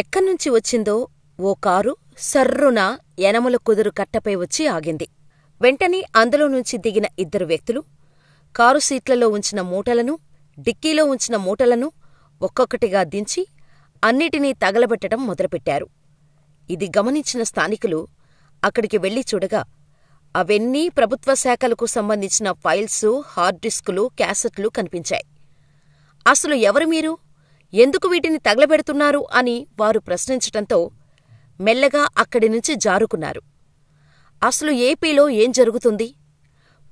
ఎక్కడ్నుంచి వచ్చిందో ఓ కారు సర్రున యనమల కుదురు కట్టపై వచ్చి ఆగింది. వెంటనే అందులోనుంచి దిగిన ఇద్దరు వ్యక్తులు కారు సీట్లలో ఉంచిన మూటలను, డిక్కీలో ఉంచిన మూటలను ఒక్కొక్కటిగా దించి అన్నిటినీ తగలబెట్టడం మొదలుపెట్టారు. ఇది గమనించిన స్థానికులు అక్కడికి వెళ్లి చూడగా అవన్నీ ప్రభుత్వ శాఖలకు సంబంధించిన ఫైల్సు, హార్డ్ డిస్కులు, క్యాసెట్లు కనిపించాయి. అసలు ఎవరు మీరు? ఎందుకు వీటిని తగలబెడుతున్నారు అని వారు ప్రశ్నించటంతో మెల్లగా అక్కడినుంచి జారుకున్నారు. అసలు ఏపీలో ఏం జరుగుతుంది?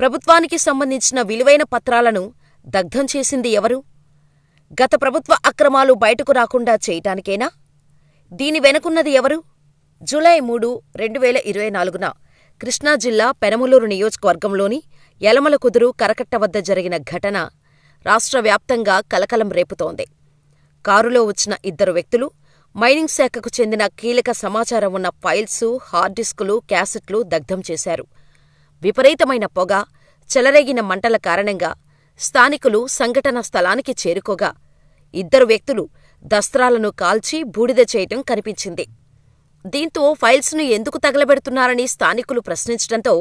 ప్రభుత్వానికి సంబంధించిన విలువైన పత్రాలను దగ్ధం చేసింది ఎవరు? గత ప్రభుత్వ అక్రమాలు బయటకు రాకుండా చేయటానికేనా? దీని వెనుకున్నది ఎవరు? జూలై 3, 2024న కృష్ణా జిల్లా పెనమలూరు నియోజకవర్గంలోని యలమలకుదురు కరకట్ట వద్ద జరిగిన ఘటన రాష్ట్ర వ్యాప్తంగా కలకలం రేపుతోంది. కారులో వచ్చిన ఇద్దరు వ్యక్తులు మైనింగ్ శాఖకు చెందిన కీలక సమాచారం ఉన్న ఫైల్సు, హార్డ్ డిస్కులు, క్యాసెట్లు దగ్ధం చేశారు. విపరీతమైన పొగ, చెలరేగిన మంటల కారణంగా స్థానికులు సంఘటనా స్థలానికి చేరుకోగా ఇద్దరు వ్యక్తులు దస్త్రాలను కాల్చి బూడిద చేయటం కనిపించింది. దీంతో ఫైల్స్ను ఎందుకు తగలబెడుతున్నారని స్థానికులు ప్రశ్నించటంతో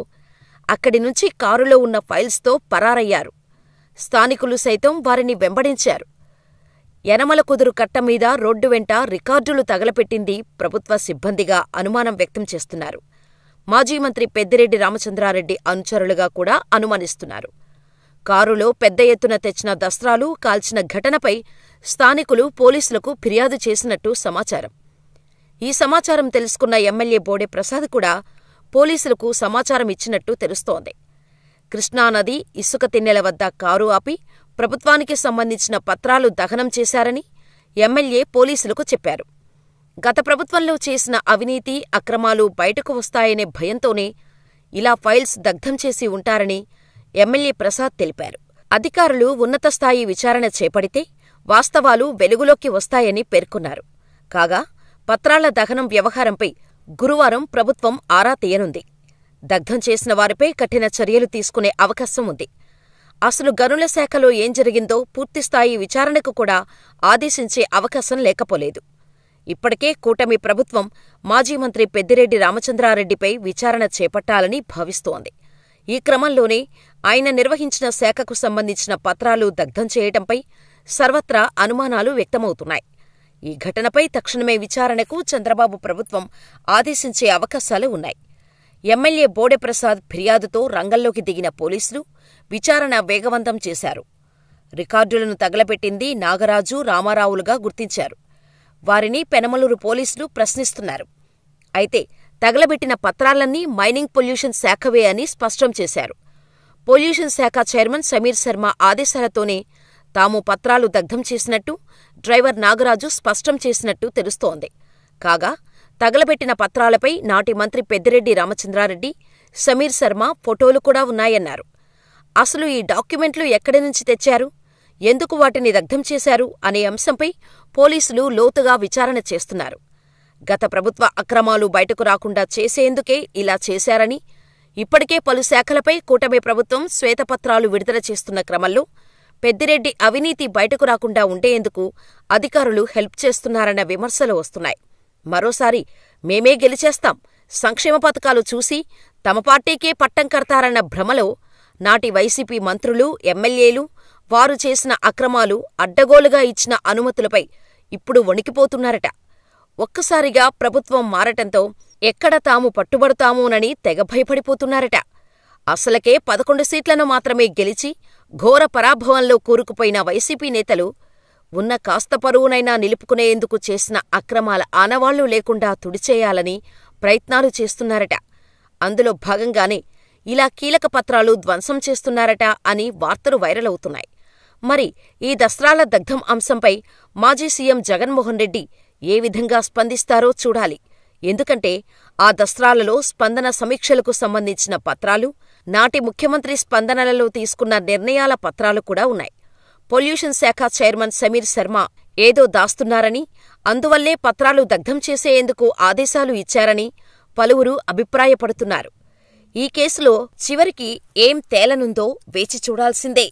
అక్కడి నుంచి కారులో ఉన్న ఫైల్స్తో పరారయ్యారు. స్థానికులు సైతం వారిని వెంబడించారు. యనమల కుదురు కట్టమీద రోడ్డు వెంట రికార్డులు తగలపెట్టింది ప్రభుత్వ సిబ్బందిగా అనుమానం వ్యక్తం చేస్తున్నారు. మాజీ మంత్రి పెద్దిరెడ్డి రామచంద్రారెడ్డి అనుచరులుగా కూడా అనుమానిస్తున్నారు. కారులో పెద్ద ఎత్తున తెచ్చిన దస్త్రాలు కాల్చిన ఘటనపై స్థానికులు పోలీసులకు ఫిర్యాదు చేసినట్టు సమాచారం. ఈ సమాచారం తెలుసుకున్న ఎమ్మెల్యే బోడే ప్రసాద్ కూడా పోలీసులకు సమాచారం ఇచ్చినట్టు తెలుస్తోంది. కృష్ణానది ఇసుక తిన్నెల వద్ద కారు ఆపి ప్రభుత్వానికి సంబంధించిన పత్రాలు దహనం చేశారని ఎమ్మెల్యే పోలీసులకు చెప్పారు. గత ప్రభుత్వంలో చేసిన అవినీతి, అక్రమాలు బయటకు వస్తాయనే భయంతోనే ఇలా ఫైల్స్ దగ్ధం చేసి ఉంటారని ఎమ్మెల్యే ప్రసాద్ తెలిపారు. అధికారులు ఉన్నతస్థాయి విచారణ చేపడితే వాస్తవాలు వెలుగులోకి వస్తాయని పేర్కొన్నారు. కాగా పత్రాల దహనం వ్యవహారంపై గురువారం ప్రభుత్వం ఆరా తీయనుంది. దగ్ధం చేసిన వారిపై కఠిన చర్యలు తీసుకునే అవకాశం ఉంది. అసలు గనుల శాఖలో ఏం జరిగిందో పూర్తిస్థాయి విచారణకు కూడా ఆదేశించే అవకాశం లేకపోలేదు. ఇప్పటికే కూటమి ప్రభుత్వం మాజీ మంత్రి పెద్దిరెడ్డి రామచంద్రారెడ్డిపై విచారణ చేపట్టాలని భావిస్తోంది. ఈ క్రమంలోనే ఆయన నిర్వహించిన శాఖకు సంబంధించిన పత్రాలు దగ్ధం చేయటంపై సర్వత్రా అనుమానాలు వ్యక్తమవుతున్నాయి. ఈ ఘటనపై తక్షణమే విచారణకు చంద్రబాబు ప్రభుత్వం ఆదేశించే అవకాశాలు ఉన్నాయి. ఎమ్మెల్యే బోడే ప్రసాద్ ఫిర్యాదుతో రంగంలోకి దిగిన పోలీసులు విచారణ వేగవంతం చేశారు. రికార్డులను తగలపెట్టింది నాగరాజు, రామారావులుగా గుర్తించారు. వారిని పెనమలూరు పోలీసులు ప్రశ్నిస్తున్నారు. అయితే తగలబెట్టిన పత్రాలన్నీ మైనింగ్ పొల్యూషన్ శాఖవే అని స్పష్టం చేశారు. పొల్యూషన్ శాఖ చైర్మన్ సమీర్ శర్మ ఆదేశాలతోనే తాము పత్రాలు దగ్ధం చేసినట్టు డ్రైవర్ నాగరాజు స్పష్టం చేసినట్టు తెలుస్తోంది. కాగా తగలబెట్టిన పత్రాలపై నాటి మంత్రి పెద్దిరెడ్డి రామచంద్రారెడ్డి, సమీర్ శర్మ ఫోటోలు కూడా ఉన్నాయన్నారు. అసలు ఈ డాక్యుమెంట్లు ఎక్కడి నుంచి తెచ్చారు, ఎందుకు వాటిని దగ్ధం చేశారు అనే అంశంపై పోలీసులు లోతుగా విచారణ చేస్తున్నారు. గత ప్రభుత్వ అక్రమాలు బయటకు రాకుండా చేసేందుకే ఇలా చేశారని, ఇప్పటికే పలు శాఖలపై కూటమి ప్రభుత్వం శ్వేతపత్రాలు విడుదల చేస్తున్న క్రమంలో పెద్దిరెడ్డి అవినీతి బయటకు రాకుండా ఉండేందుకు అధికారులు హెల్ప్ చేస్తున్నారన్న విమర్శలు వస్తున్నాయి. మరోసారి మేమే గెలిచేస్తాం, సంక్షేమ పథకాలు చూసి తమ పార్టీకే పట్టం కడతారన్న భ్రమలో నాటి వైసీపీ మంత్రులు, ఎమ్మెల్యేలు వారు చేసిన అక్రమాలు, అడ్డగోలుగా ఇచ్చిన అనుమతులపై ఇప్పుడు వణికిపోతున్నారట. ఒక్కసారిగా ప్రభుత్వం మారటంతో ఎక్కడ తాము పట్టుబడతామోనని తెగ భయపడిపోతున్నారట. అసలకే 11 సీట్లను మాత్రమే గెలిచి ఘోర పరాభవంలో కూరుకుపోయిన వైసీపీ నేతలు ఉన్న కాస్త పరువునైనా నిలుపుకునేందుకు చేసిన అక్రమాల ఆనవాళ్లు లేకుండా తుడిచేయాలని ప్రయత్నాలు చేస్తున్నారట. అందులో భాగంగానే ఇలా కీలక పత్రాలు ధ్వంసం చేస్తున్నారట అని వార్తలు వైరల్ అవుతున్నాయి. మరి ఈ దస్త్రాల దగ్ధం అంశంపై మాజీ సీఎం జగన్మోహన్ రెడ్డి ఏ విధంగా స్పందిస్తారో చూడాలి. ఎందుకంటే ఆ దస్త్రాలలో స్పందన సమీక్షలకు సంబంధించిన పత్రాలు, నాటి ముఖ్యమంత్రి స్పందనలలో తీసుకున్న నిర్ణయాల పత్రాలు కూడా ఉన్నాయి. పొల్యూషన్ శాఖ చైర్మన్ సమీర్ శర్మ ఏదో దాస్తున్నారని, అందువల్లే పత్రాలు దగ్ధం చేసేందుకు ఆదేశాలు ఇచ్చారని పలువురు అభిప్రాయపడుతున్నారు. ఈ కేసులో చివరికి ఏం తేలనుందో వేచి చూడాల్సిందే.